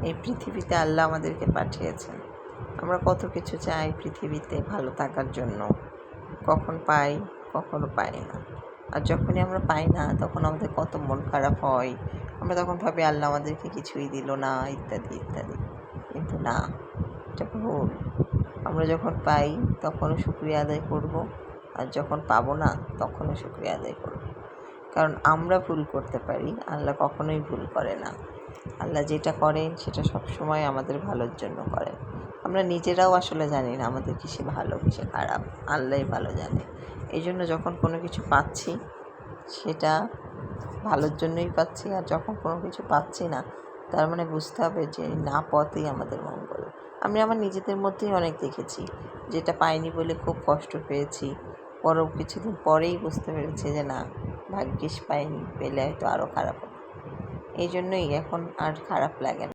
এই পৃথিবীতে আল্লাহ আমাদেরকে পাঠিয়েছেন। আমরা কত কিছু চাই পৃথিবীতে ভালো থাকার জন্য, কখন পাই কখনো পাই না। আর যখনই আমরা পাই না তখন আমাদের কত মন খারাপ হয়। আমরা তখন ভাবি আল্লাহ আমাদেরকে কিছুই দিল না, ইত্যাদি ইত্যাদি। কিন্তু না, এটা ভুল। আমরা যখন পাই তখনও শুকরিয়া আদায় করব, আর যখন পাবো না তখনও শুকরিয়া আদায় করব। কারণ আমরা ভুল করতে পারি, আল্লাহ কখনোই ভুল করে না। আল্লাহ যেটা করেন সেটা সবসময় আমাদের ভালোর জন্য করেন। আমরা নিজেরাও আসলে জানি না আমাদের কিসে ভালো কিসে খারাপ, আল্লাহই ভালো জানে। এই জন্য যখন কোনো কিছু পাচ্ছি সেটা ভালোর জন্যই পাচ্ছি, আর যখন কোনো কিছু পাচ্ছি না তার মানে বুঝতে হবে যে না পাওয়াতেই আমাদের মঙ্গল। আমি আমার নিজেদের মধ্যেই অনেক দেখেছি, যেটা পাইনি বলে খুব কষ্ট পেয়েছি, কিছুদিন পরেই বুঝতে পেরেছি যে না, ভাগ্যিস পাইনি, পেলে হয়তো আরও খারাপ হতো। এই জন্যই এখন আর খারাপ লাগে না।